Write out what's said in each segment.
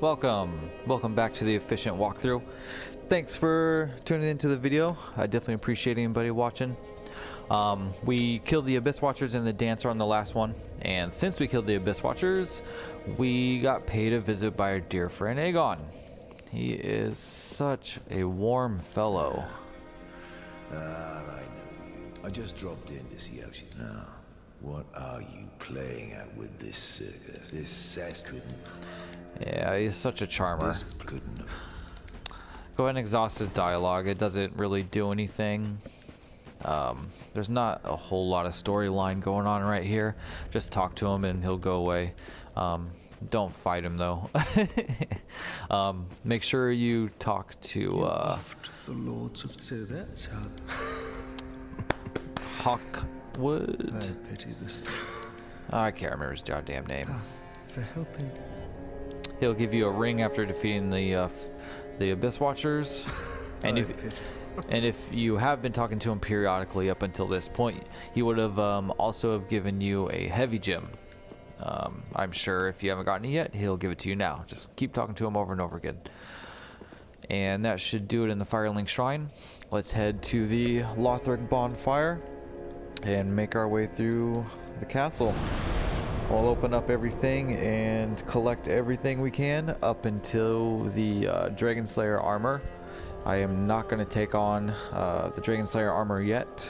Welcome back to the efficient walkthrough. Thanks for tuning into the video. I definitely appreciate anybody watching. We killed the Abyss Watchers and the Dancer on the last one, and since we killed the Abyss Watchers, we got paid a visit by our dear friend Aegon. He is such a warm fellow. I know you. I just dropped in to see how she's now. What are you playing at with this circus? This sass couldn't. Yeah, he's such a charmer. This couldn't. Go ahead and exhaust his dialogue. It doesn't really do anything. There's not a whole lot of storyline going on right here. Just talk to him and he'll go away. Don't fight him though. Make sure you talk to the lords of. So that's how. Hawkwood. I pity this. I can't remember his goddamn name. For helping. He'll give you a ring after defeating the Abyss Watchers, and if you have been talking to him periodically up until this point, he would have also have given you a heavy gem. I'm sure if you haven't gotten it yet, he'll give it to you now. Just keep talking to him over and over again. And that should do it in the Firelink Shrine. Let's head to the Lothric bonfire and make our way through the castle. We'll open up everything and collect everything we can up until the Dragon Slayer armor. I am not going to take on the Dragon Slayer armor yet.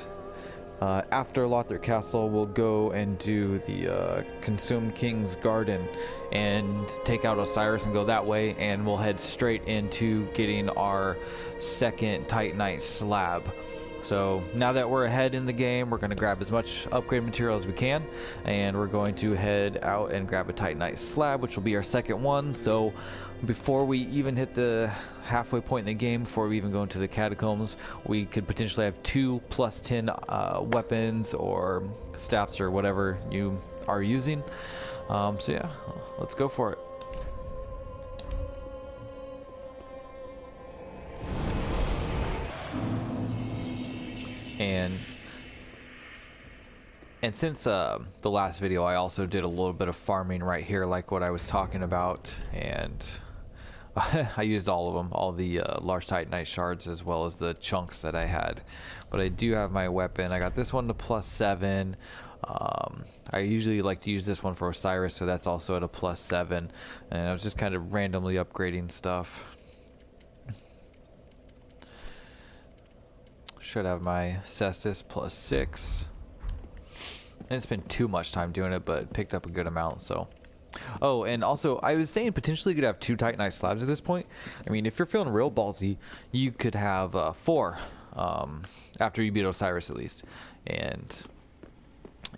After Lothric Castle, we'll go and do the Consumed King's Garden and take out Osiris and go that way, and we'll head straight into getting our second Titanite slab. So now that we're ahead in the game, we're going to grab as much upgrade material as we can, and we're going to head out and grab a Titanite slab, which will be our second one. So before we even hit the halfway point in the game, before we even go into the catacombs, we could potentially have 2 plus 10 weapons or staffs or whatever you are using. So yeah, let's go for it. And since the last video, I also did a little bit of farming right here, like what I was talking about, and I used all of them, all the large Titanite shards as well as the chunks that I had. But I do have my weapon. I got this one to +7. I usually like to use this one for Osiris, so that's also at a +7. And I was just kind of randomly upgrading stuff. Should have my Cestus +6. I didn't spend too much time doing it, but picked up a good amount. So, oh, and also I was saying potentially you could have 2 Titanite slabs at this point. I mean, if you're feeling real ballsy, you could have 4 after you beat Osiris at least. And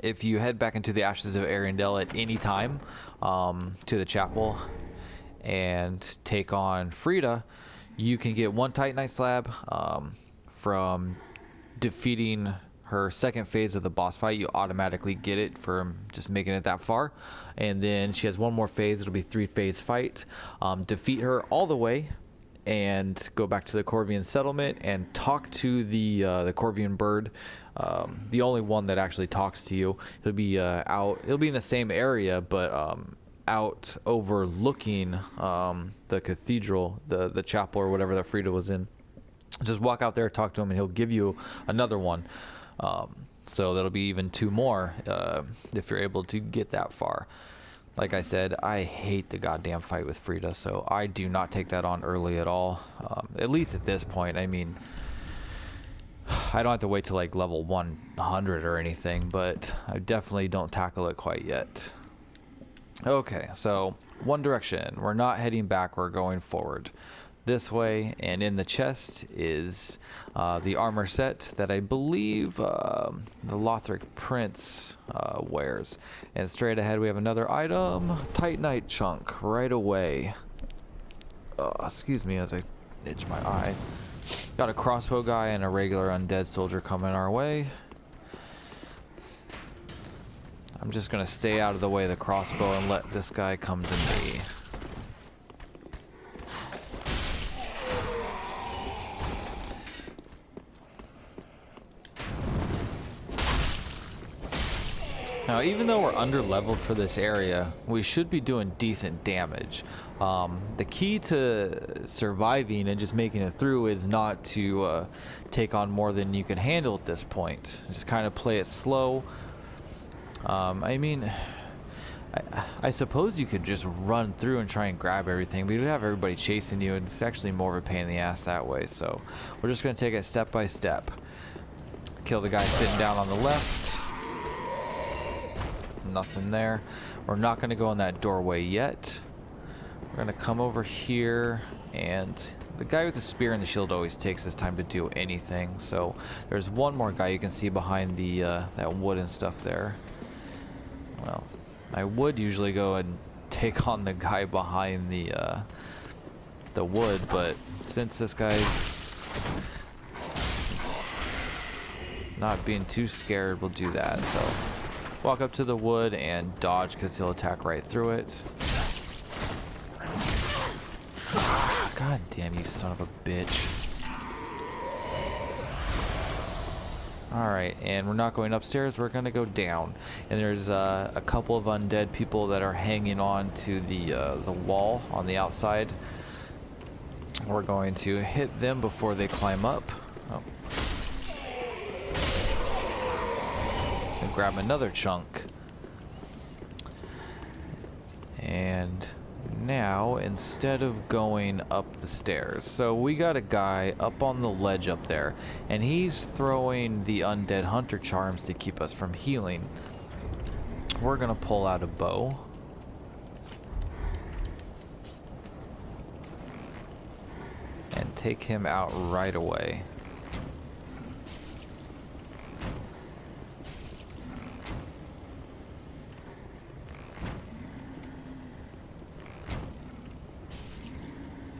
if you head back into the Ashes of Arendelle at any time to the chapel and take on Frida, you can get 1 Titanite slab from defeating her second phase of the boss fight. You automatically get it from just making it that far, and then she has 1 more phase. It'll be 3-phase fight. Defeat her all the way and go back to the Corvian settlement and talk to the Corvian bird, the only one that actually talks to you. He'll be he'll be in the same area, but out overlooking the cathedral, the chapel or whatever that Frida was in. Just walk out there, talk to him, and he'll give you another one. So that'll be even 2 more if you're able to get that far. Like I said, I hate the goddamn fight with Frida, so I do not take that on early at all. At least at this point. I mean, I don't have to wait till like level 100 or anything, but I definitely don't tackle it quite yet. Okay, so one direction. We're not heading back, we're going forward. This way, and in the chest is the armor set that I believe the Lothric Prince wears. And straight ahead we have another item, Titanite chunk, right away. Excuse me as I itch my eye. Got a crossbow guy and a regular undead soldier coming our way. I'm just gonna stay out of the way of the crossbow and let this guy come to me. Now, even though we're under leveled for this area, we should be doing decent damage. The key to surviving and just making it through is not to take on more than you can handle at this point. Just kind of play it slow. I mean, I suppose you could just run through and try and grab everything, but you'd have everybody chasing you, and it's actually more of a pain in the ass that way. So we're just going to take it step by step. Kill the guy sitting down on the left. Nothing there. We're not going to go in that doorway yet. We're going to come over here, and the guy with the spear and the shield always takes his time to do anything. So there's one more guy you can see behind the that wood and stuff there. Well, I would usually go and take on the guy behind the wood, but since this guy's not being too scared, we'll do that. So walk up to the wood and dodge, because he'll attack right through it. God damn you, son of a bitch. Alright, and we're not going upstairs, we're going to go down. And there's a couple of undead people that are hanging on to the wall on the outside. We're going to hit them before they climb up. Oh. And grab another chunk. And now, instead of going up the stairs, so we got a guy up on the ledge up there, and he's throwing the undead hunter charms to keep us from healing. We're gonna pull out a bow. And take him out right away.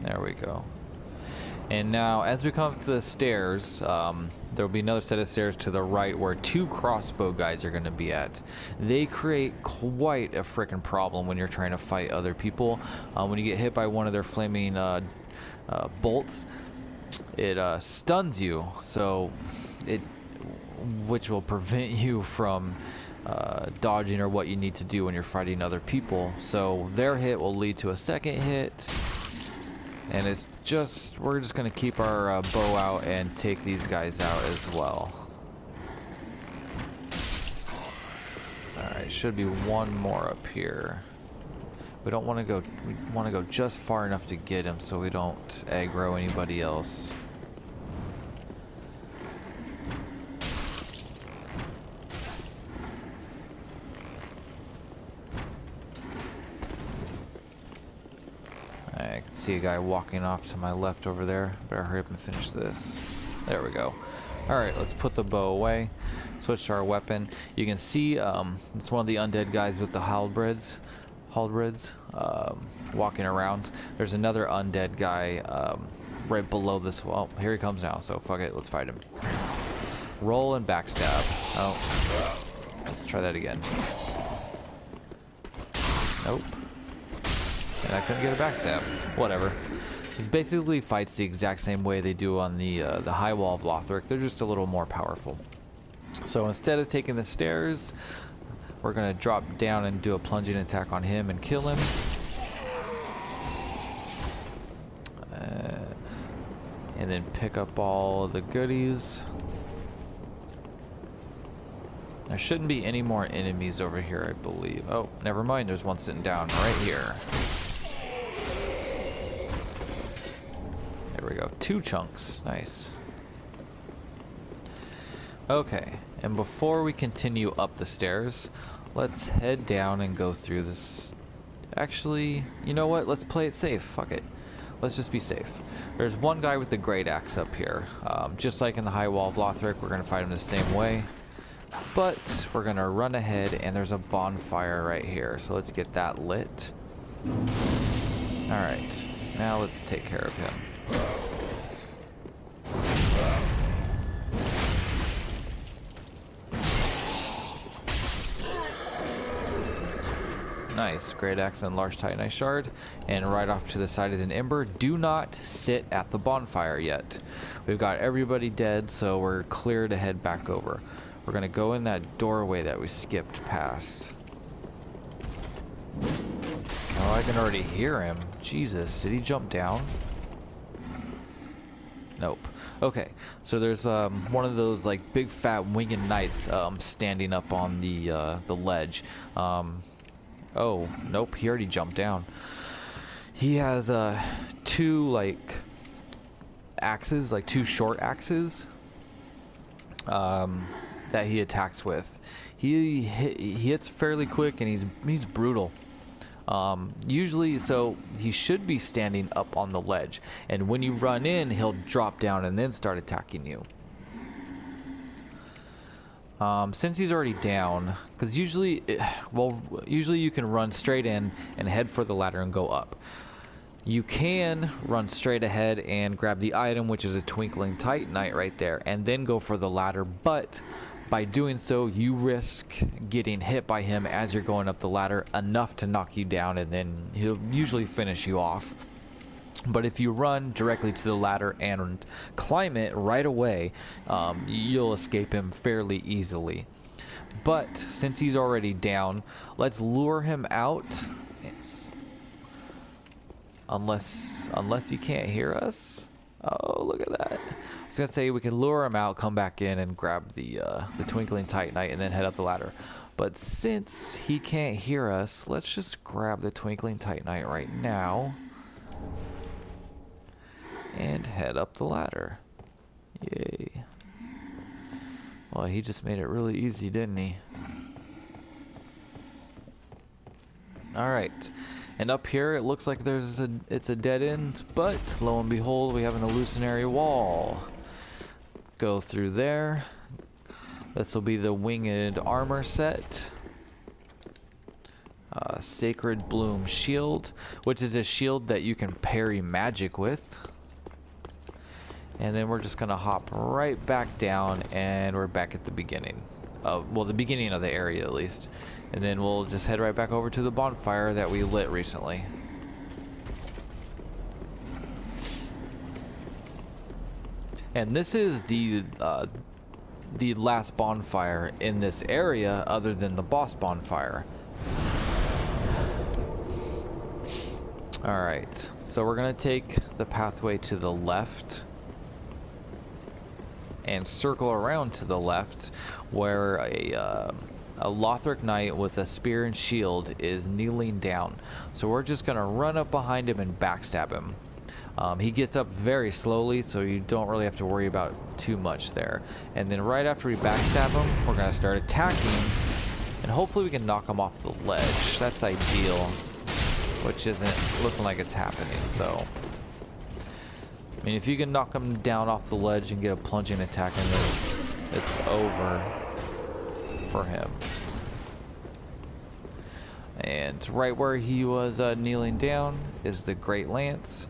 There we go. And now, as we come up to the stairs, there'll be another set of stairs to the right where two crossbow guys are going to be at. They create quite a frickin' problem when you're trying to fight other people. When you get hit by one of their flaming bolts, it stuns you, so which will prevent you from dodging or what you need to do when you're fighting other people. So their hit will lead to a second hit. And it's just, we're just going to keep our bow out and take these guys out as well. Alright, should be one more up here. We don't want to go, we want to go just far enough to get him so we don't aggro anybody else. I can see a guy walking off to my left over there. Better hurry up and finish this. There we go. Alright, let's put the bow away. Switch to our weapon. You can see it's one of the undead guys with the halberds walking around. There's another undead guy right below this wall. Here he comes now, so fuck it, let's fight him. Roll and backstab. Oh. Let's try that again. Nope. And I couldn't get a backstab. Whatever. He basically fights the exact same way they do on the high wall of Lothric. They're just a little more powerful. So instead of taking the stairs, we're going to drop down and do a plunging attack on him and kill him. And then pick up all the goodies. There shouldn't be any more enemies over here, I believe. Oh, never mind. There's one sitting down right here. There we go. 2 chunks. Nice. Okay. And before we continue up the stairs, let's head down and go through this. Actually, you know what? Let's play it safe. Fuck it. Let's just be safe. There's one guy with the great axe up here. Just like in the high wall of Lothric, we're going to fight him the same way. But we're going to run ahead, and there's a bonfire right here. So let's get that lit. Alright. Now let's take care of him. Nice. Great axe and large titanite shard. And right off to the side is an ember. Do not sit at the bonfire yet. We've got everybody dead, so we're clear to head back over. We're gonna go in that doorway that we skipped past. Oh, I can already hear him. Jesus, did he jump down? Nope. Okay, so there's one of those like big fat winged knights standing up on the ledge. Oh, nope, he already jumped down. He has two like axes, like two short axes that he attacks with. He hits fairly quick, and he's brutal. Usually, so he should be standing up on the ledge, and when you run in, he'll drop down and then start attacking you. Since he's already down, because usually you can run straight in and head for the ladder and go up. You can run straight ahead and grab the item, which is a twinkling titanite right there, and then go for the ladder, but by doing so, you risk getting hit by him as you're going up the ladder enough to knock you down, and then he'll usually finish you off. But if you run directly to the ladder and climb it right away, you'll escape him fairly easily. But since he's already down, let's lure him out. Yes. Unless he can't hear us. Oh, look at that. I was gonna say we could lure him out, come back in, and grab the twinkling titanite, and then head up the ladder. But since he can't hear us, let's just grab the twinkling titanite right now and head up the ladder. Yay. Well, he just made it really easy, didn't he? Alright. And up here, it looks like it's a dead end, but lo and behold, we have an illusionary wall. Go through there. This will be the winged armor set. Sacred Bloom shield, which is a shield that you can parry magic with. And then we're just gonna hop right back down, and we're back at the beginning. Well, the beginning of the area at least. And then we'll just head right back over to the bonfire that we lit recently. And this is the last bonfire in this area other than the boss bonfire. Alright, so we're gonna take the pathway to the left and circle around to the left where a Lothric knight with a spear and shield is kneeling down. So we're just gonna run up behind him and backstab him. He gets up very slowly, so you don't really have to worry about too much there. And then right after we backstab him, we're gonna start attacking, and hopefully we can knock him off the ledge. That's ideal, which isn't looking like it's happening. So I mean, if you can knock him down off the ledge and get a plunging attack in there, it's over for him. And right where he was kneeling down is the Great Lance.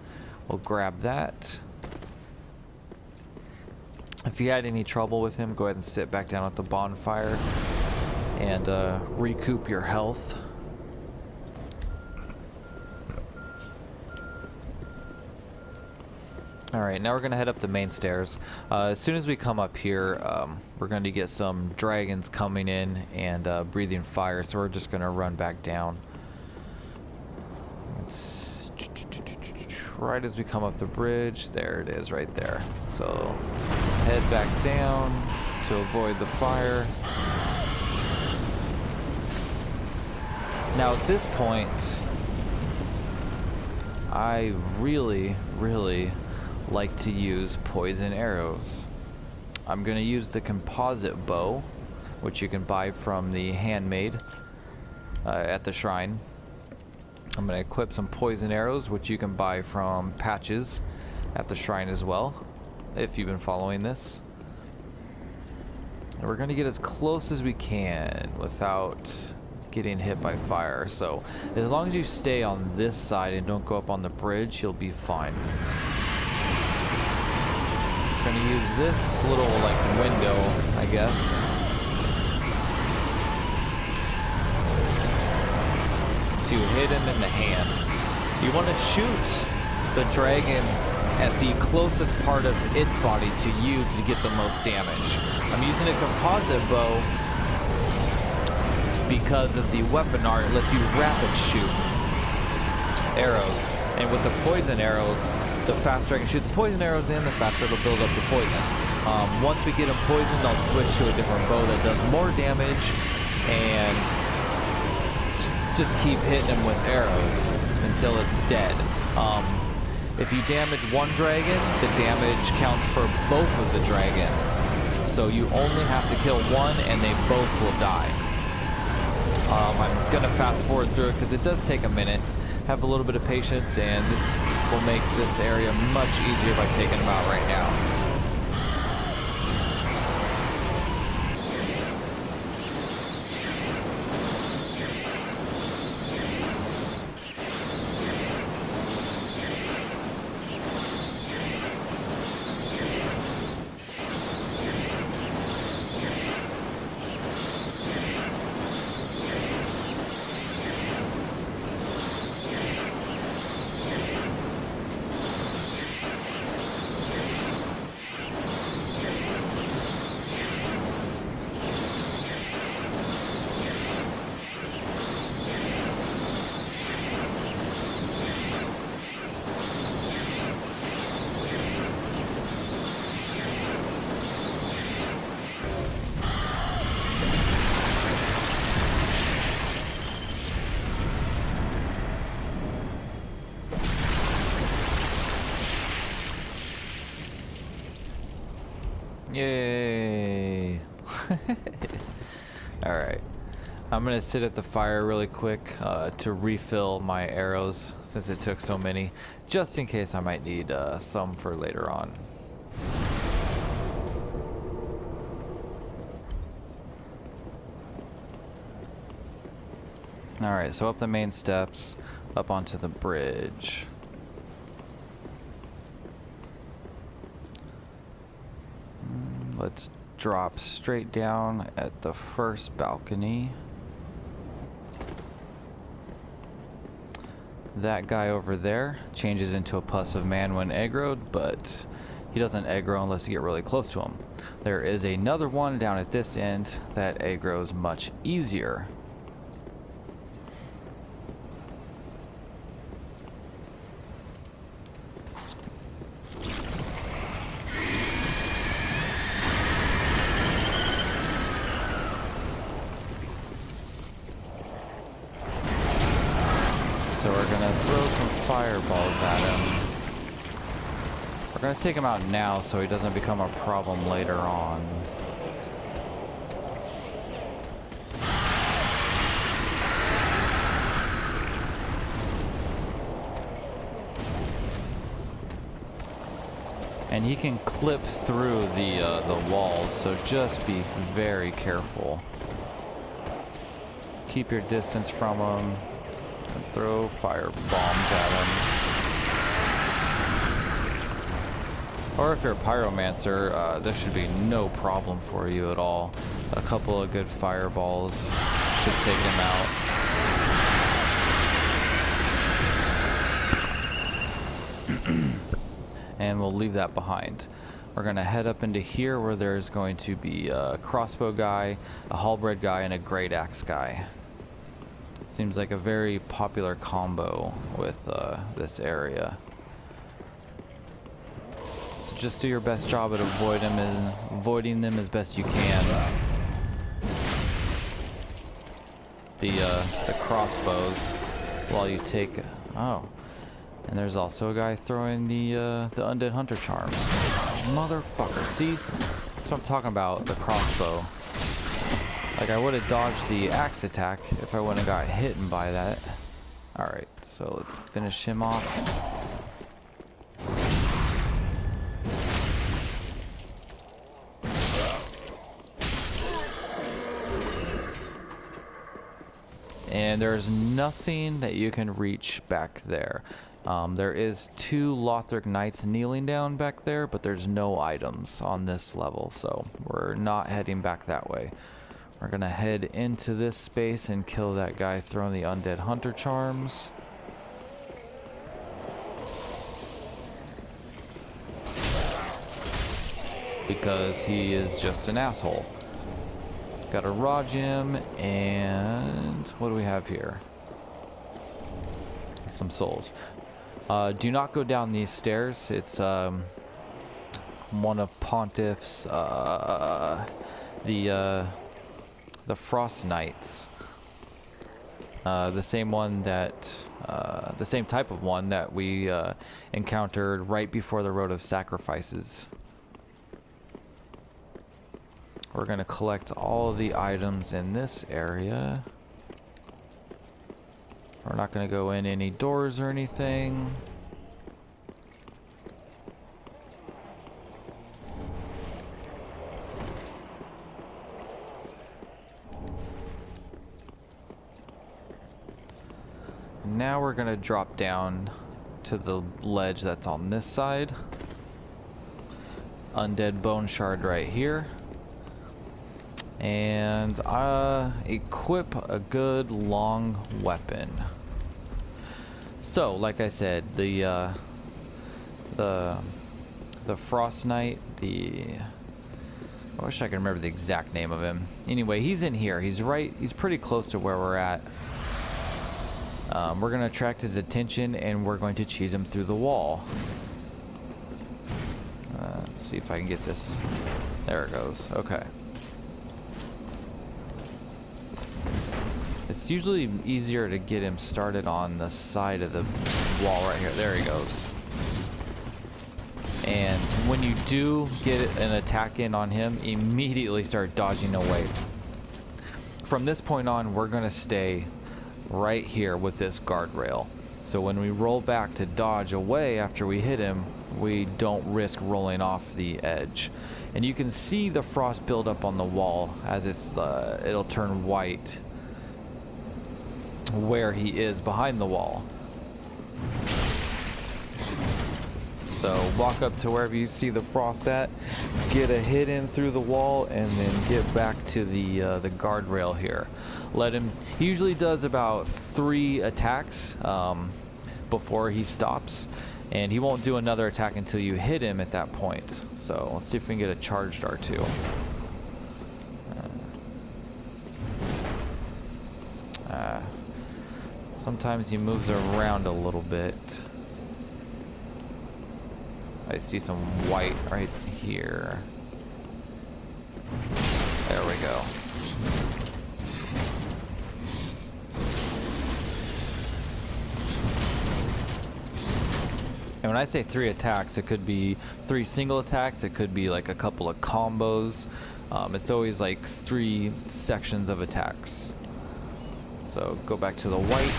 We'll grab that. If you had any trouble with him, go ahead and sit back down at the bonfire and recoup your health. Alright, now we're going to head up the main stairs. As soon as we come up here, we're going to get some dragons coming in and breathing fire, so we're just going to run back down. Right as we come up the bridge, there it is right there. So head back down to avoid the fire. Now at this point, I really like to use poison arrows. I'm going to use the composite bow, which you can buy from the handmade at the shrine. I'm going to equip some poison arrows, which you can buy from patches at the shrine as well, if you've been following this. And we're going to get as close as we can without getting hit by fire. So as long as you stay on this side and don't go up on the bridge, you'll be fine. I'm going to use this little like window, I guess, to hit him in the hand. You want to shoot the dragon at the closest part of its body to you to get the most damage. I'm using a composite bow because of the weapon art. It lets you rapid shoot arrows, and with the poison arrows, the faster I can shoot the poison arrows in, the faster it'll build up the poison. Once we get them poisoned, I'll switch to a different bow that does more damage, and just keep hitting them with arrows until it's dead. If you damage one dragon, the damage counts for both of the dragons. So you only have to kill one and they both will die. I'm gonna fast forward through it because it does take a minute. Have a little bit of patience, and this will make this area much easier by taking them out right now. Yay! Alright. I'm gonna sit at the fire really quick to refill my arrows since it took so many, just in case I might need some for later on. Alright, so up the main steps, up onto the bridge. Let's drop straight down at the first balcony. That guy over there changes into a pus of man when aggroed, but he doesn't aggro unless you get really close to him. There is another one down at this end that aggroes much easier. So we're gonna throw some fireballs at him. We're gonna take him out now so he doesn't become a problem later on. And he can clip through the walls, so just be very careful. Keep your distance from him. And throw fire bombs at him. Or if you're a pyromancer, this should be no problem for you at all. A couple of good fireballs should take him out. And we'll leave that behind. We're gonna head up into here where there's going to be a crossbow guy, a halberd guy, and a great axe guy. Seems like a very popular combo with this area. So just do your best job at avoiding them as best you can. The crossbows while you take. Oh, and there's also a guy throwing the undead hunter charms. Motherfucker! See, that's what I'm talking about. The crossbow. Like, I would have dodged the axe attack if I wouldn't have got hit by that. Alright, so let's finish him off. And there's nothing that you can reach back there. There is 2 Lothric knights kneeling down back there, but there's no items on this level, so we're not heading back that way. We're gonna head into this space and kill that guy throwing the undead hunter charms. because he is just an asshole. Got a raw gem, and what do we have here? Some souls. Do not go down these stairs. It's one of Pontiff's the Frost Knights. The same one that the same type of one that we encountered right before the Road of Sacrifices. We're going to collect all of the items in this area. We're not going to go in any doors or anything. Now we're going to drop down to the ledge that's on this side. Undead bone shard right here. And equip a good long weapon. So, like I said, the Frost Knight, I wish I could remember the exact name of him. Anyway, he's in here. He's pretty close to where we're at. We're going to attract his attention, and we're going to cheese him through the wall. Let's see if I can get this. There it goes. Okay. It's usually easier to get him started on the side of the wall right here. There he goes. And when you do get an attack in on him, immediately start dodging away. From this point on, we're going to stay right here with this guardrail. So when we roll back to dodge away after we hit him, we don't risk rolling off the edge. And you can see the frost build up on the wall as it'll turn white where he is behind the wall. So walk up to wherever you see the frost at, get a hit in through the wall, and then get back to the guardrail here. Let him. He usually does about 3 attacks before he stops, and he won't do another attack until you hit him at that point. So let's see if we can get a charged R2. Sometimes he moves around a little bit. I see some white right here. There we go. And when I say 3 attacks, it could be 3 single attacks, it could be like a couple of combos. It's always like 3 sections of attacks. So go back to the white,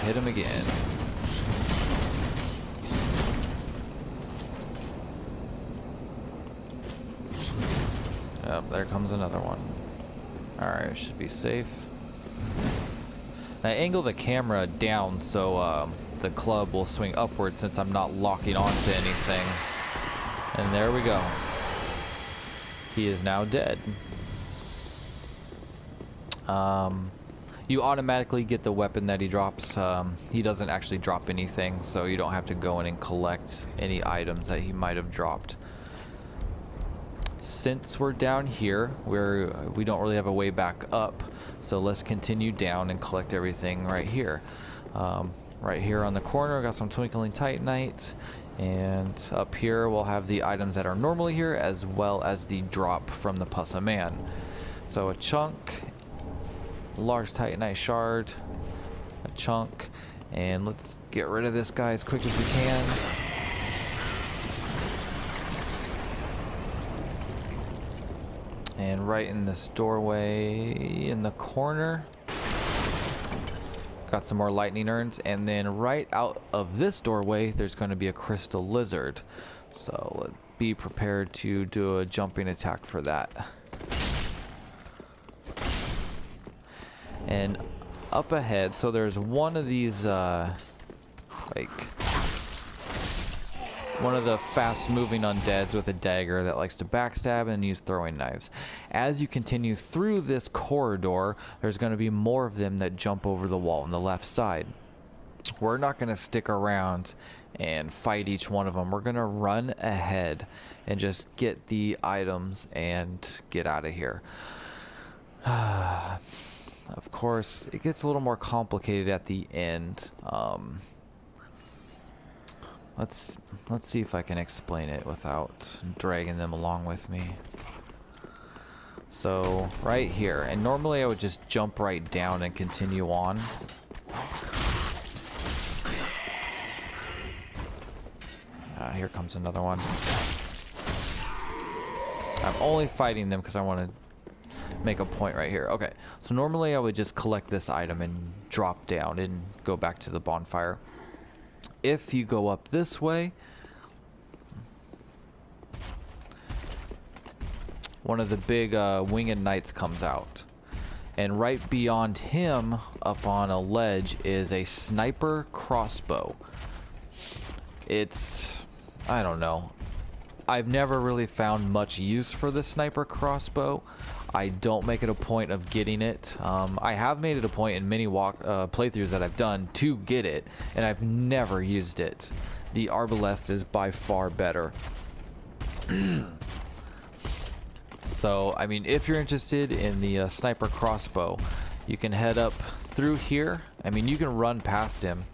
hit him again. Yep, there comes another one. Alright, should be safe. I angle the camera down so the club will swing upwards since I'm not locking onto anything. And there we go. He is now dead. You automatically get the weapon that he drops. He doesn't actually drop anything, so you don't have to go in and collect any items that he might have dropped. Since we're down here, we don't really have a way back up, so let's continue down and collect everything right here. Right here on the corner, I got some Twinkling Titanite, and up here we'll have the items that are normally here, as well as the drop from the Puss of Man. So a chunk, large Titanite shard, a chunk, and let's get rid of this guy as quick as we can. And right in this doorway in the corner, got some more lightning urns, and then right out of this doorway there's going to be a crystal lizard. So be prepared to do a jumping attack for that. And up ahead, so there's one of these one of the fast moving undeads with a dagger that likes to backstab and use throwing knives. As you continue through this corridor, there's going to be more of them that jump over the wall on the left side. We're not going to stick around and fight each one of them. We're gonna run ahead and just get the items and get out of here. Of course, it gets a little more complicated at the end. Let's see if I can explain it without dragging them along with me. So right here, and normally I would just jump right down and continue on. Here comes another one. I'm only fighting them because I want to make a point right here. Okay, so normally I would just collect this item and drop down and go back to the bonfire. If you go up this way, one of the big winged knights comes out. And right beyond him, up on a ledge, is a sniper crossbow. It's... I don't know. I've never really found much use for the sniper crossbow. I don't make it a point of getting it. I have made it a point in many playthroughs that I've done to get it, and I've never used it. The arbalest is by far better. So, I mean, if you're interested in the sniper crossbow, you can head up through here. I mean, you can run past him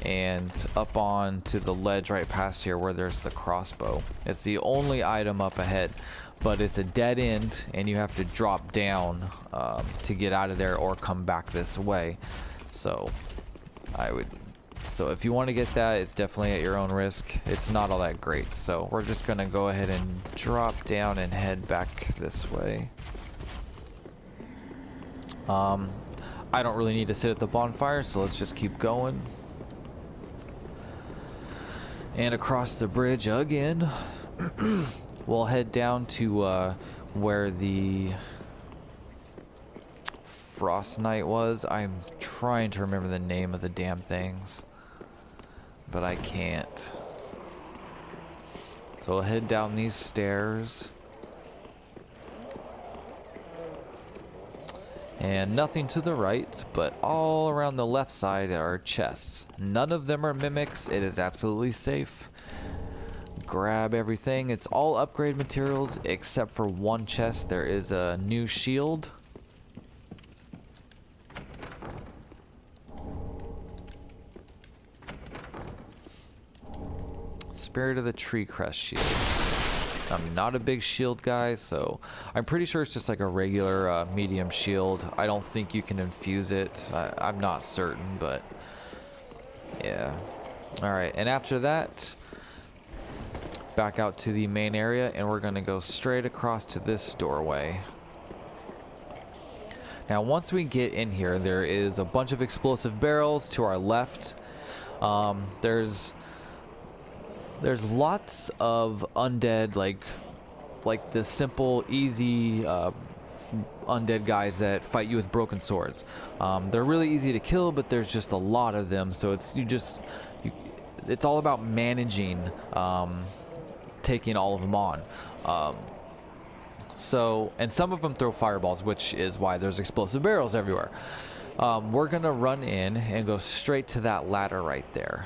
and up on to the ledge right past here where there's the crossbow. It's the only item up ahead, but it's a dead end and you have to drop down to get out of there or come back this way. So if you want to get that, it's definitely at your own risk. It's not all that great, so we're just gonna go ahead and drop down and head back this way. I don't really need to sit at the bonfire, so let's just keep going. And across the bridge again. We'll head down to where the Frost Knight was. I'm trying to remember the name of the damn things, but I can't. So we'll head down these stairs. And nothing to the right, but all around the left side are chests. None of them are mimics. It is absolutely safe. Grab everything. It's all upgrade materials except for one chest. There is a new shield. Spirit of the Tree Crest shield. I'm not a big shield guy, so I'm pretty sure it's just like a regular medium shield. I don't think you can infuse it. I'm not certain, but yeah. Alright, and after that, back out to the main area, and we're going to go straight across to this doorway. Now, once we get in here, there is a bunch of explosive barrels to our left. There's lots of undead, like the simple, easy undead guys that fight you with broken swords. They're really easy to kill, but there's just a lot of them, so it's all about managing taking all of them on. And some of them throw fireballs, which is why there's explosive barrels everywhere. We're gonna run in and go straight to that ladder right there.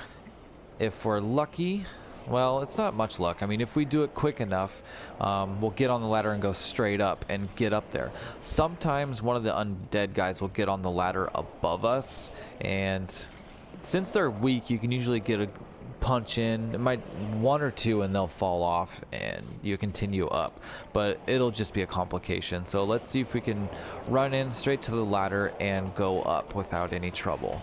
If we're lucky, well, it's not much luck. I mean, if we do it quick enough, we'll get on the ladder and go straight up and get up there. Sometimes one of the undead guys will get on the ladder above us, and since they're weak, you can usually get a punch in. It might one or two and they'll fall off and you continue up, but it'll just be a complication. So let's see if we can run in straight to the ladder and go up without any trouble.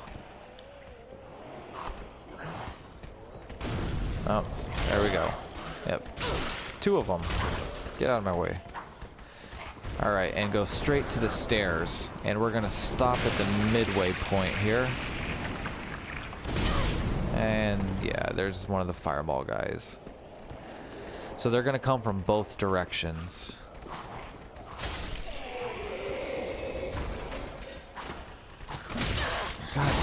Oh, there we go. Yep. Two of them. Get out of my way. Alright, and go straight to the stairs. And we're going to stop at the midway point here. And yeah, there's one of the fireball guys. So they're going to come from both directions. God.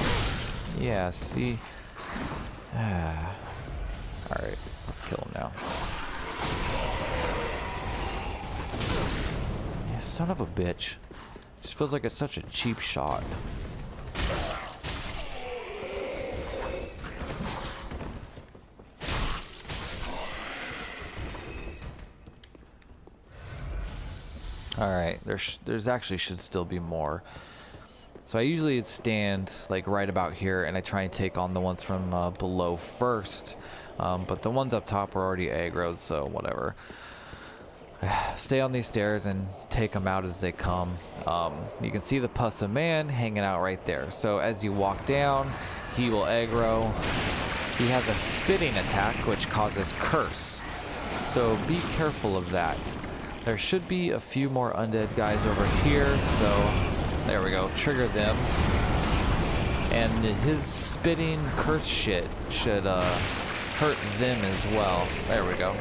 Yeah, see? Alright, let's kill him now. Yeah, son of a bitch. Just feels like it's such a cheap shot. Alright, there's actually should still be more. So I usually stand like right about here, and I try and take on the ones from below first. But the ones up top are already aggroed, so whatever. Stay on these stairs and take them out as they come. You can see the pus of man hanging out right there. So as you walk down, he will aggro. He has a spitting attack, which causes curse. So be careful of that. There should be a few more undead guys over here, so there we go, trigger them. And his spitting curse shit should hurt them as well. There we go.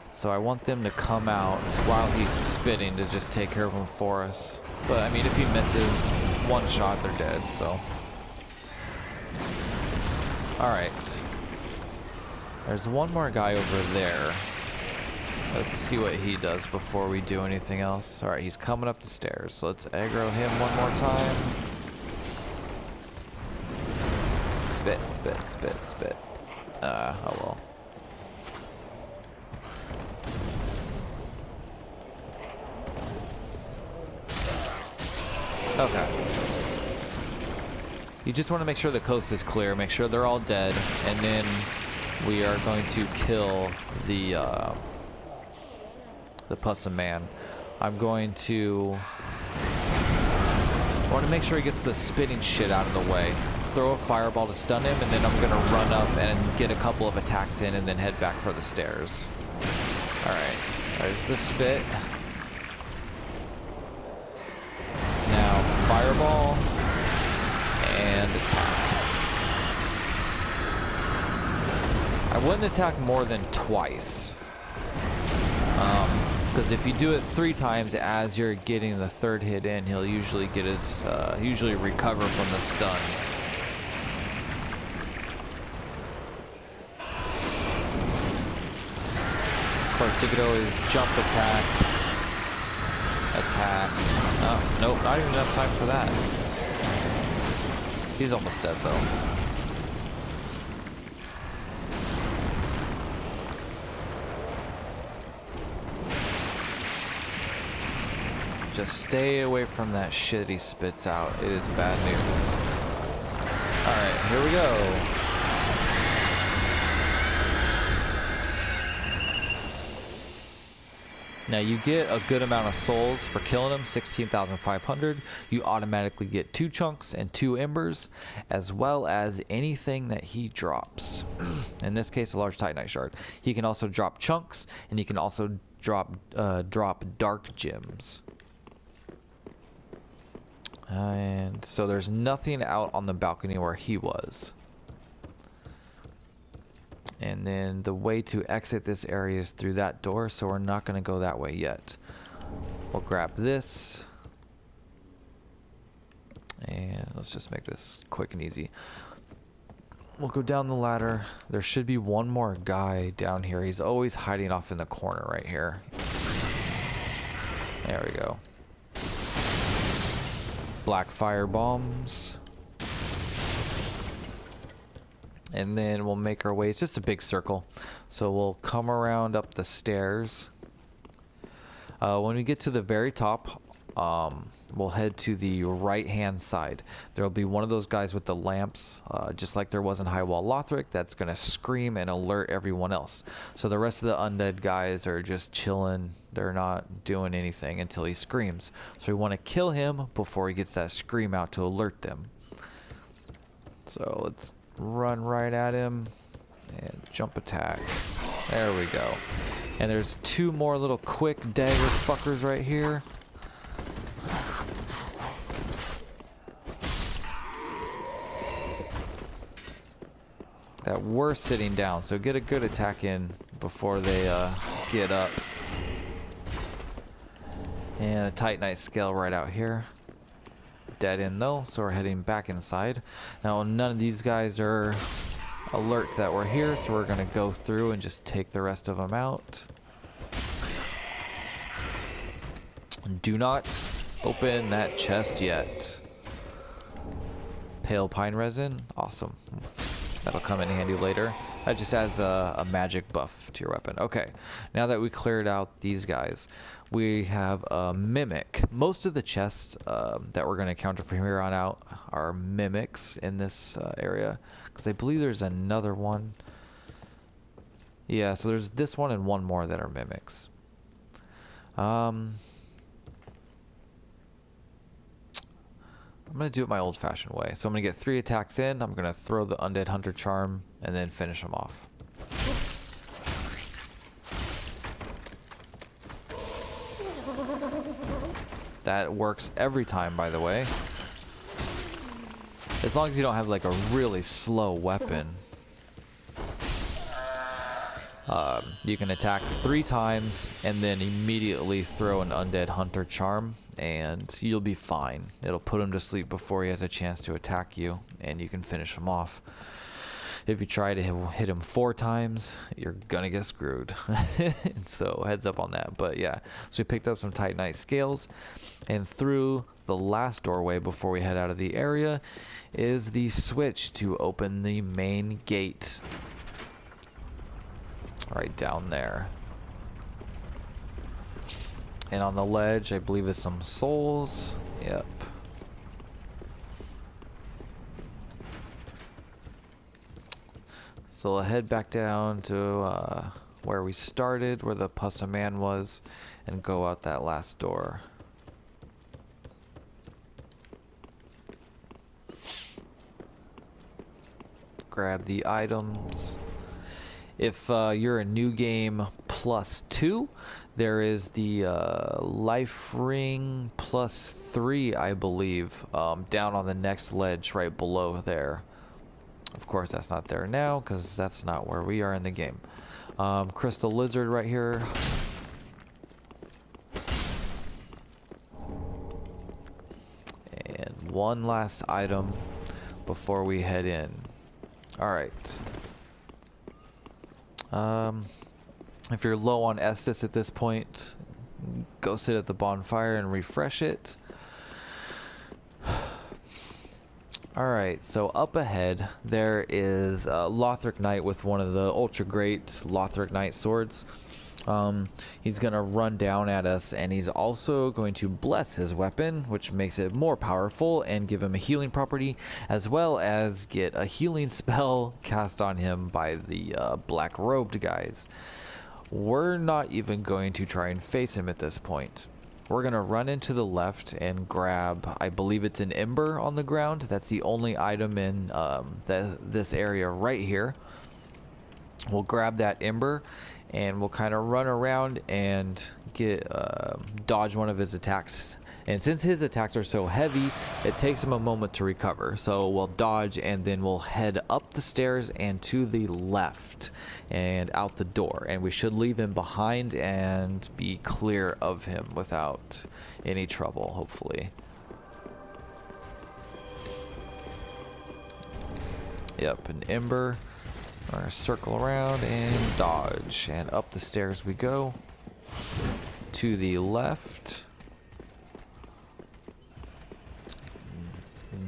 So I want them to come out while he's spitting to just take care of him for us. But I mean, if he misses one shot, they're dead, so. Alright. There's one more guy over there. Let's see what he does before we do anything else. Alright, he's coming up the stairs, so let's aggro him one more time. Spit, spit, spit, spit. Oh well. Okay. You just want to make sure the coast is clear, make sure they're all dead, and then we are going to kill the pus of man. I'm going to... I want to make sure he gets the spitting shit out of the way. Throw a fireball to stun him, and then I'm going to run up and get a couple of attacks in and then head back for the stairs. Alright, there's the spit. Now, fireball and attack. I wouldn't attack more than twice. Because if you do it 3 times as you're getting the 3rd hit in, he'll usually get his, usually recover from the stun. Of course, you could always jump attack. Oh, nope, not even enough time for that. He's almost dead though. Just stay away from that shit he spits out. It is bad news. Alright, here we go. Now you get a good amount of souls for killing him, 16,500. You automatically get 2 chunks and 2 embers, as well as anything that he drops. In this case, a large titanite shard. He can also drop chunks, and he can also drop dark gems. And so there's nothing out on the balcony where he was. And then the way to exit this area is through that door, so we're not going to go that way yet. We'll grab this. And let's just make this quick and easy. We'll go down the ladder. There should be one more guy down here. He's always hiding off in the corner right here. There we go. Black fire bombs. And then we'll make our way. It's just a big circle. So we'll come around up the stairs. When we get to the very top, we'll head to the right hand side. There will be one of those guys with the lamps, just like there was in High Wall Lothric, that's going to scream and alert everyone else. So the rest of the undead guys are just chilling. They're not doing anything until he screams. So we want to kill him before he gets that scream out to alert them. So let's run right at him and jump attack. There we go. And there's 2 more little quick dagger fuckers right here. That were sitting down, so get a good attack in before they get up. And a titanite scale right out here. Dead in though, so we're heading back inside. Now none of these guys are alert that we're here, so we're gonna go through and just take the rest of them out. Do not open that chest yet. Pale pine resin, awesome. That'll come in handy later. That just adds a magic buff to your weapon. Okay, now that we cleared out these guys, we have a mimic. Most of the chests that we're going to encounter from here on out are mimics in this area, because I believe there's another one. Yeah, so there's this one and one more that are mimics. I'm going to do it my old-fashioned way. So I'm going to get 3 attacks in, I'm going to throw the Undead Hunter Charm, and then finish them off. That works every time, by the way. As long as you don't have like a really slow weapon. You can attack 3 times and then immediately throw an Undead Hunter Charm and you'll be fine. It'll put him to sleep before he has a chance to attack you and you can finish him off. If you try to hit him 4 times, you're gonna get screwed. So heads up on that. But yeah, so we picked up some Titanite scales, and through the last doorway before we head out of the area is the switch to open the main gate. Right down there. And on the ledge, I believe is some souls. Yep. So we'll head back down to where we started, where the Puss of Man was, and go out that last door. Grab the items. If you're a new game +2, there is the life ring +3, I believe, down on the next ledge right below there. Of course, that's not there now because that's not where we are in the game. Crystal Lizard right here. And one last item before we head in. Alright. If you're low on Estus at this point, go sit at the bonfire and refresh it. Alright, so up ahead there is Lothric Knight with one of the ultra great Lothric Knight swords. He's gonna run down at us, and he's also going to bless his weapon, which makes it more powerful and give him a healing property, as well as get a healing spell cast on him by the black robed guys. We're not even going to try and face him at this point. We're gonna run into the left and grab, I believe it's an ember on the ground. That's the only item in this area right here. We'll grab that ember and we'll kind of run around and get dodge one of his attacks. And since his attacks are so heavy, it takes him a moment to recover. So we'll dodge and then we'll head up the stairs and to the left and out the door. And we should leave him behind and be clear of him without any trouble, hopefully. Yep, an ember. We're gonna circle around and dodge. And up the stairs we go. To the left.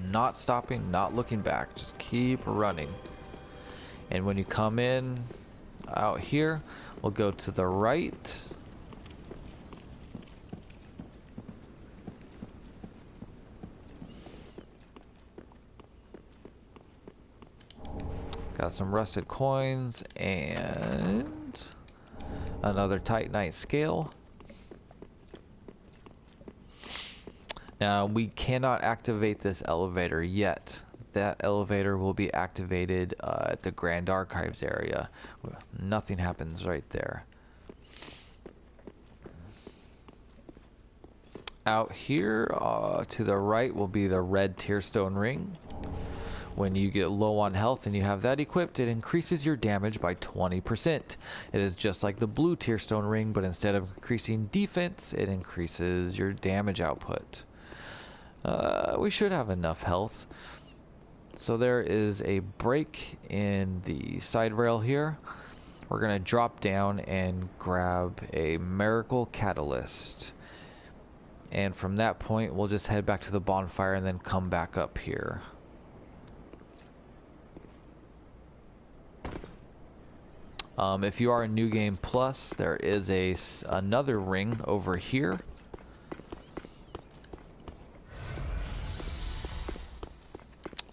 Not stopping, not looking back, just keep running. And when you come in out here, we'll go to the right. Got some rusted coins and another Titanite scale. Now, we cannot activate this elevator yet. That elevator will be activated at the Grand Archives area. Nothing happens right there. Out here to the right will be the red Tearstone ring. When you get low on health and you have that equipped, it increases your damage by 20%. It is just like the blue Tearstone ring, but instead of increasing defense, it increases your damage output. We should have enough health. So there is a break in the side rail here. We're gonna drop down and grab a Miracle Catalyst. And from that point, we'll just head back to the bonfire and then come back up here. If you are a New Game Plus, there is another ring over here.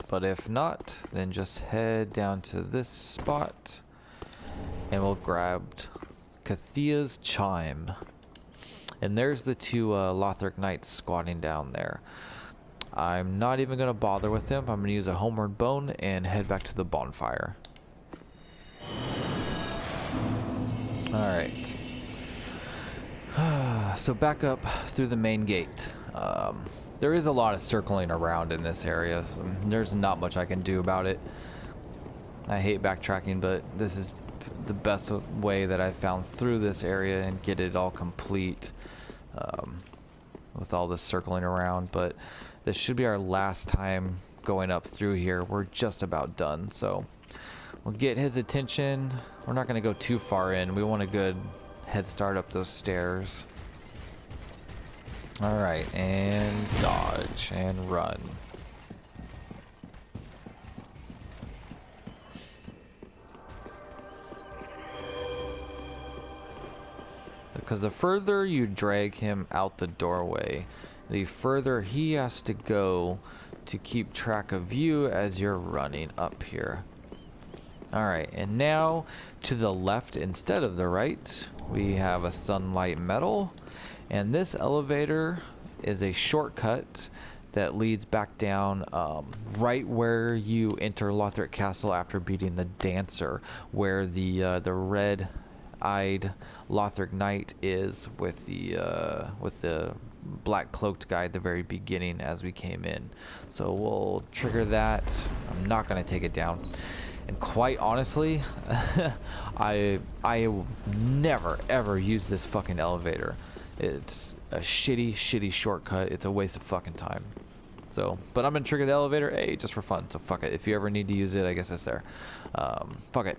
But if not, then just head down to this spot and we'll grab Kathia's Chime. And there's the two Lothric Knights squatting down there. I'm not even going to bother with them. I'm going to use a Homeward Bone and head back to the bonfire. Alright. So back up through the main gate. There is a lot of circling around in this area. So there's not much I can do about it. I hate backtracking, but this is the best way that I've found through this area and get it all complete with all this circling around. But this should be our last time going up through here. We're just about done, so we'll get his attention. We're not going to go too far in. We want a good head start up those stairs. Alright, and dodge and run. Because the further you drag him out the doorway, the further he has to go to keep track of you as you're running up here. Alright, and now to the left instead of the right, we have a sunlight metal. And this elevator is a shortcut that leads back down right where you enter Lothric Castle after beating the Dancer, where the red-eyed Lothric Knight is with the black cloaked guy at the very beginning as we came in. So we'll trigger that. I'm not going to take it down. And quite honestly, I never ever use this fucking elevator. It's a shitty shortcut. It's a waste of fucking time. So, but I'm gonna trigger the elevator, hey, just for fun. So fuck it. If you ever need to use it, I guess it's there. Fuck it.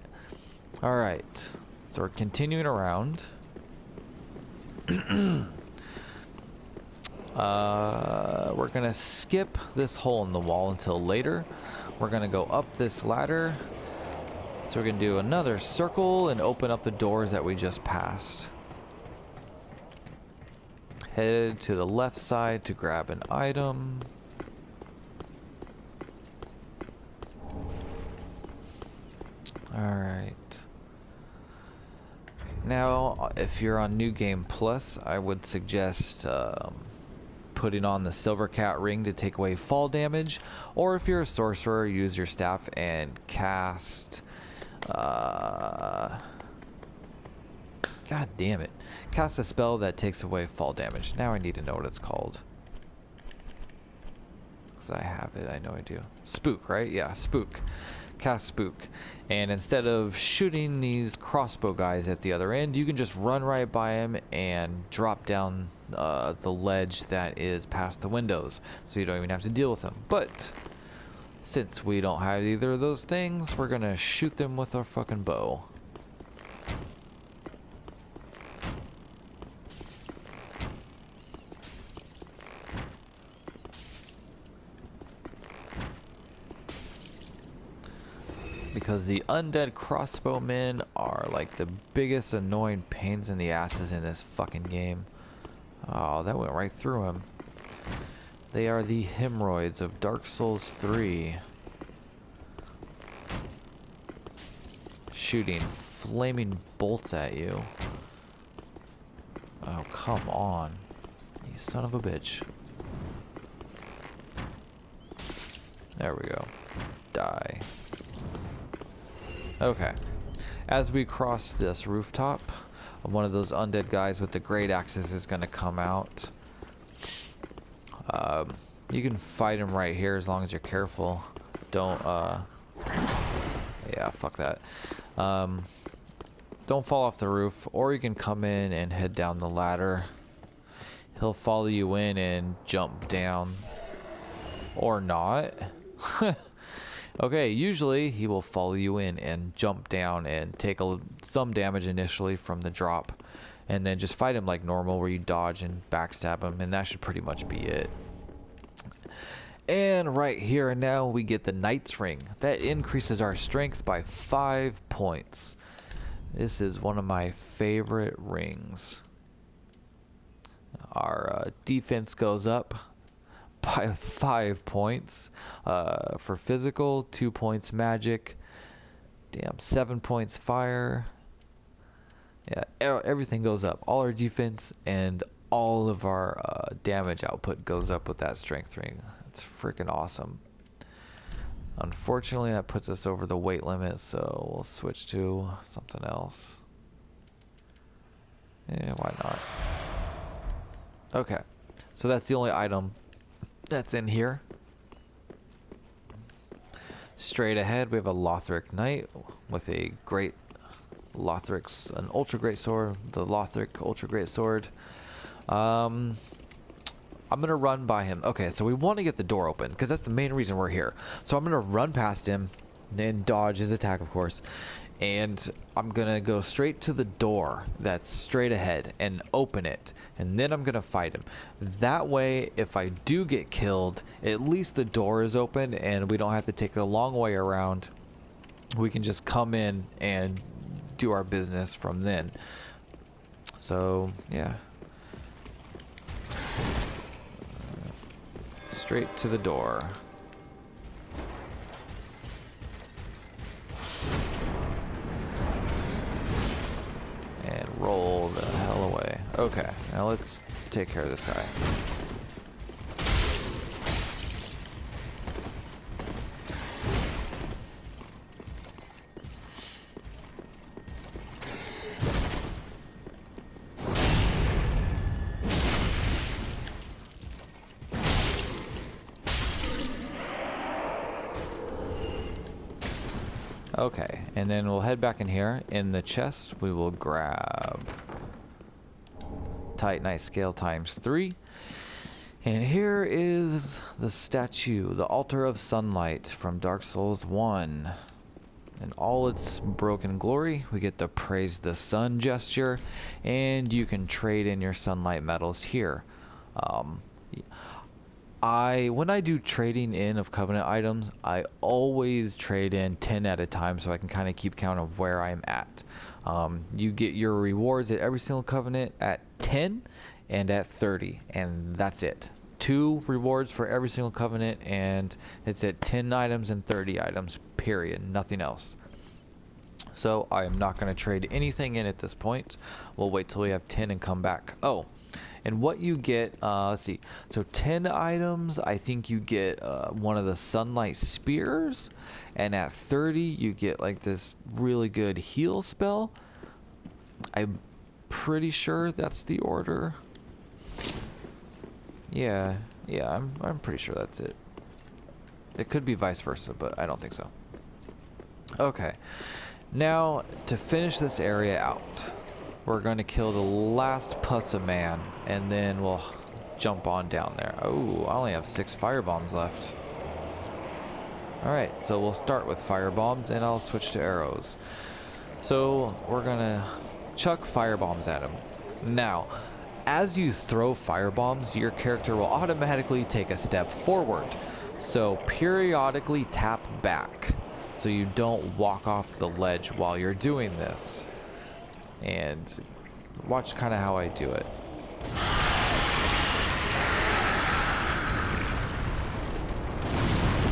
All right. So we're continuing around. We're gonna skip this hole in the wall until later. We're gonna go up this ladder. So we're gonna do another circle and open up the doors that we just passed. Head to the left side to grab an item. Alright. Now, if you're on New Game Plus, I would suggest putting on the Silver Cat ring to take away fall damage. Or if you're a sorcerer, use your staff and cast... God damn it. Cast a spell that takes away fall damage. Now I need to know what it's called. Because I have it, I know I do. Spook, right? Yeah, Spook. Cast Spook. And instead of shooting these crossbow guys at the other end, you can just run right by them and drop down the ledge that is past the windows. So you don't even have to deal with them. But since we don't have either of those things, we're going to shoot them with our fucking bow. Because the undead crossbowmen are like the biggest annoying pains in the asses in this fucking game. Oh, that went right through him. They are the hemorrhoids of Dark Souls 3. Shooting flaming bolts at you. Oh, come on. You son of a bitch. There we go. Die. Okay. As we cross this rooftop, one of those undead guys with the great axes is going to come out. You can fight him right here as long as you're careful. Don't, yeah, fuck that. Don't fall off the roof, or you can come in and head down the ladder. He'll follow you in and jump down. Or not. Okay, usually he will follow you in and jump down and take some damage initially from the drop. And then just fight him like normal, where you dodge and backstab him, and that should pretty much be it. And right here and now we get the Knight's Ring. That increases our strength by 5 points. This is one of my favorite rings. Our defense goes up by 5 points for physical, 2 points magic, damn, 7 points fire. Yeah, everything goes up. All our defense and all of our damage output goes up with that strength ring. It's freaking awesome. Unfortunately, that puts us over the weight limit, so we'll switch to something else. Yeah, why not? Okay, so that's the only item that's in here. Straight ahead, we have a Lothric Knight with a great Lothric's an ultra great sword, the Lothric ultra great sword. I'm gonna run by him. Okay, so we want to get the door open because that's the main reason we're here. So I'm gonna run past him, then dodge his attack, of course, and I'm gonna go straight to the door that's straight ahead and open it, and then I'm gonna fight him. That way, if I do get killed, at least the door is open and we don't have to take a long way around. We can just come in and do our business from then. So yeah, straight to the door. And roll the hell away. Okay, now let's take care of this guy. Okay, and then we'll head back in here. In the chest, we will grab Titanite Scale ×3. And here is the statue, the Altar of Sunlight from Dark Souls 1. In all its broken glory, we get the Praise the Sun gesture, and you can trade in your sunlight metals here. When I do trading in of Covenant items, I always trade in 10 at a time so I can kind of keep count of where I'm at. You get your rewards at every single Covenant at 10 and at 30, and that's it. 2 rewards for every single Covenant, and it's at 10 items and 30 items, period, nothing else. So I am not going to trade anything in at this point. We'll wait till we have 10 and come back. Oh, and what you get, let's see, so 10 items, I think you get one of the Sunlight Spears, and at 30 you get like this really good heal spell. I'm pretty sure that's the order. Yeah, I'm pretty sure that's it. It could be vice versa, but I don't think so. Okay, now to finish this area out, we're going to kill the last Pussa man, and then we'll jump on down there. Oh, I only have 6 fire bombs left. Alright, so we'll start with fire bombs, and I'll switch to arrows. So we're going to chuck fire bombs at him. Now, as you throw fire bombs, your character will automatically take a step forward. So periodically tap back so you don't walk off the ledge while you're doing this. And watch kind of how I do it.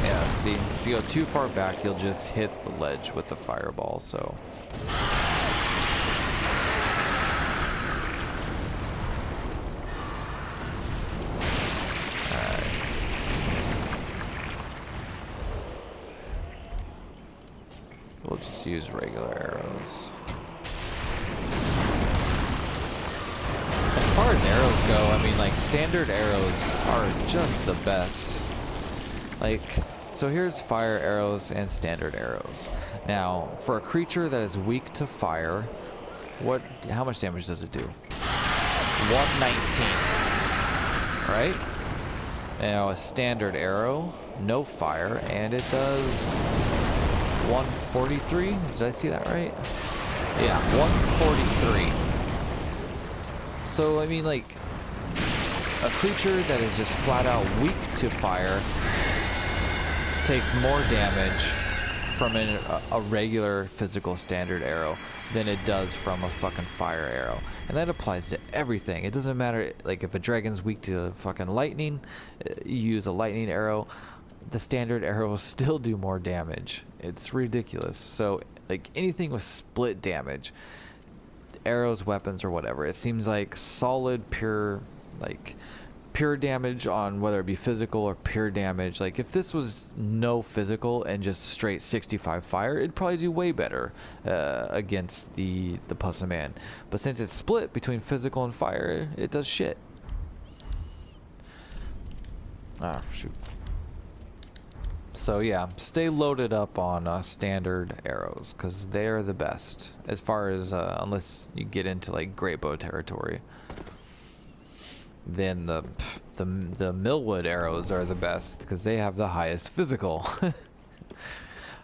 Yeah, see, if you go too far back, you'll just hit the ledge with the fireball, so. Alright. We'll just use regular arrows. As far as arrows go, I mean, like, standard arrows are just the best. Like, so here's fire arrows and standard arrows. Now, for a creature that is weak to fire, how much damage does it do? 119, right? Now, a standard arrow, no fire, and it does 143. Did I see that right? Yeah, 143. So, I mean, like, a creature that is just flat out weak to fire takes more damage from a regular physical standard arrow. than it does from a fucking fire arrow. And that applies to everything. It doesn't matter, like, if a dragon's weak to fucking lightning, you use a lightning arrow, the standard arrow will still do more damage. It's ridiculous. So, like, anything with split damage, arrows, weapons, or whatever, it seems like solid, pure damage on whether it be physical or pure damage. Like, if this was no physical and just straight 65 fire, it'd probably do way better against the Pussy Man. But since it's split between physical and fire, it does shit. Ah, shoot. So yeah, stay loaded up on standard arrows, because they're the best as far as unless you get into like great bow territory. Then the Millwood arrows are the best because they have the highest physical.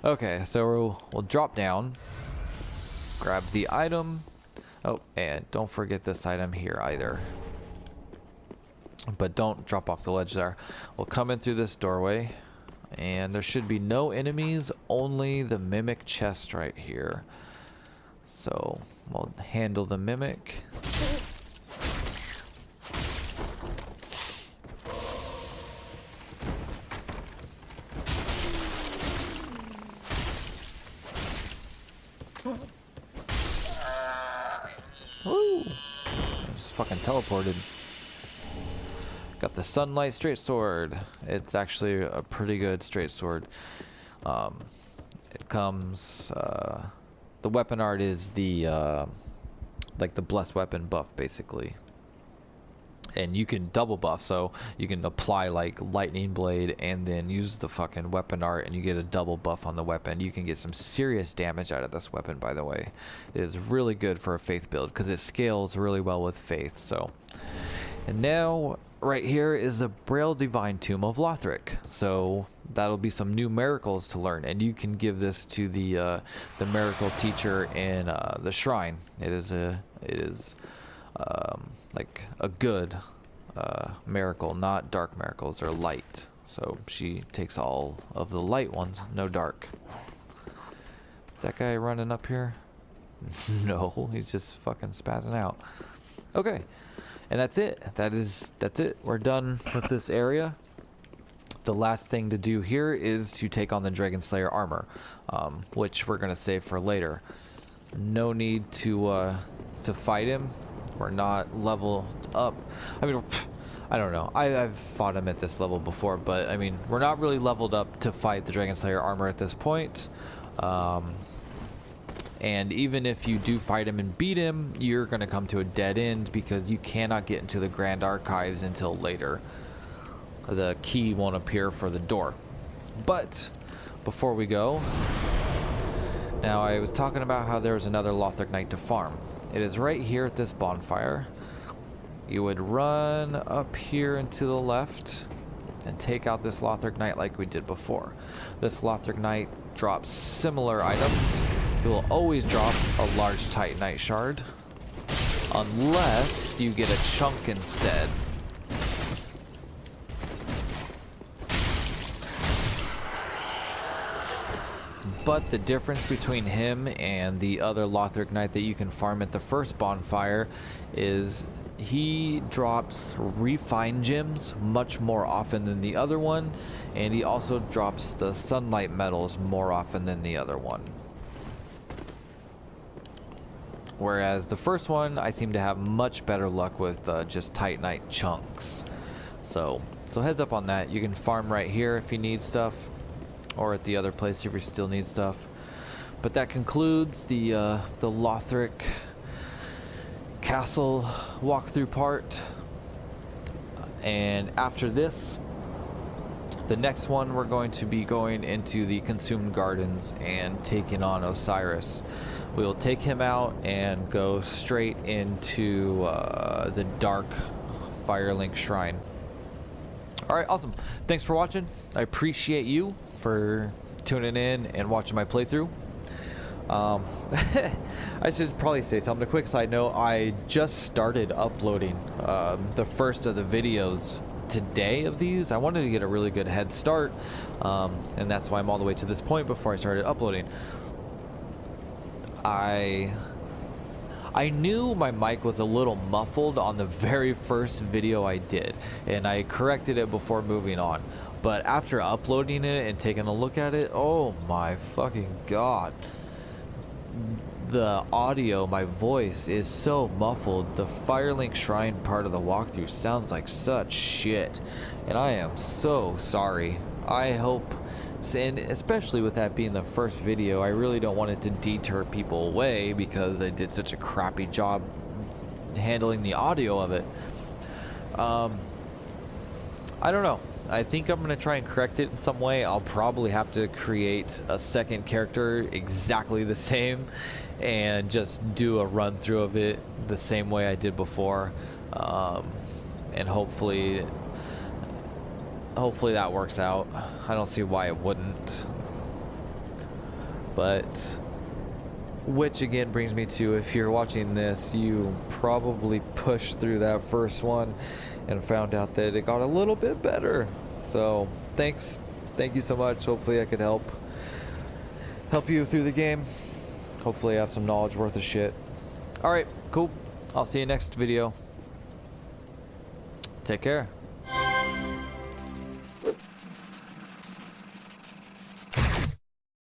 Okay, so we'll drop down, grab the item. Oh, and don't forget this item here either. But don't drop off the ledge there. We'll come in through this doorway, and there should be no enemies, only the mimic chest right here. So we'll handle the mimic. Woo! Just fucking teleported. Got the sunlight straight sword. It's actually a pretty good straight sword. It comes, the weapon art is the like the blessed weapon buff basically. And you can double buff, so you can apply like lightning blade and then use the fucking weapon art and you get a double buff on the weapon. You can get some serious damage out of this weapon, by the way. It is really good for a faith build because it scales really well with faith. So, and now right here is the Braille Divine Tomb of Lothric. So that'll be some new miracles to learn, and you can give this to the miracle teacher in the shrine. It is like a good miracle, not dark miracles or light. So she takes all of the light ones, no dark. Is that guy running up here? No, he's just fucking spazzing out. Okay, and that's it. That's it. We're done with this area. The last thing to do here is to take on the Dragon Slayer armor, which we're gonna save for later. No need to fight him. We're not leveled up. I mean, I don't know. I've fought him at this level before, but I mean, we're not really leveled up to fight the Dragon Slayer armor at this point. And even if you do fight him and beat him, you're going to come to a dead end because you cannot get into the Grand Archives until later. The key won't appear for the door. But before we go, now I was talking about how there was another Lothric Knight to farm. It is right here at this bonfire. You would run up here and to the left and take out this Lothric Knight like we did before. This Lothric Knight drops similar items. It will always drop a large Titanite shard unless you get a chunk instead. But the difference between him and the other Lothric Knight that you can farm at the first bonfire is he drops refined gems much more often than the other one, and he also drops the sunlight metals more often than the other one. Whereas the first one, I seem to have much better luck with just Titanite chunks. So heads up on that. You can farm right here if you need stuff, or at the other place if you still need stuff. But that concludes the Lothric castle walkthrough part. And after this, the next one, we're going to be going into the Consumed Gardens and taking on Osiris. We'll take him out and go straight into the Dark Firelink Shrine. Alright, awesome. Thanks for watching. I appreciate you for tuning in and watching my playthrough. I should probably say something. A quick side note, I just started uploading the first of the videos today of these. I wanted to get a really good head start, and that's why I'm all the way to this point before I started uploading. I I knew my mic was a little muffled on the very first video I did, and I corrected it before moving on. But after uploading it and taking a look at it, oh my fucking god. The audio, my voice is so muffled. The Firelink Shrine part of the walkthrough sounds like such shit, and I am so sorry. I hope, and especially with that being the first video, I really don't want it to deter people away because I did such a crappy job handling the audio of it. I don't know. I think I'm gonna try and correct it in some way. I'll probably have to create a second character exactly the same and just do a run through of it the same way I did before, and hopefully that works out. I don't see why it wouldn't. But which again brings me to, if you're watching this, you probably pushed through that first one and found out that it got a little bit better. So thank you so much. Hopefully I could help you through the game. Hopefully I have some knowledge worth of shit. Alright, cool. I'll see you next video. Take care.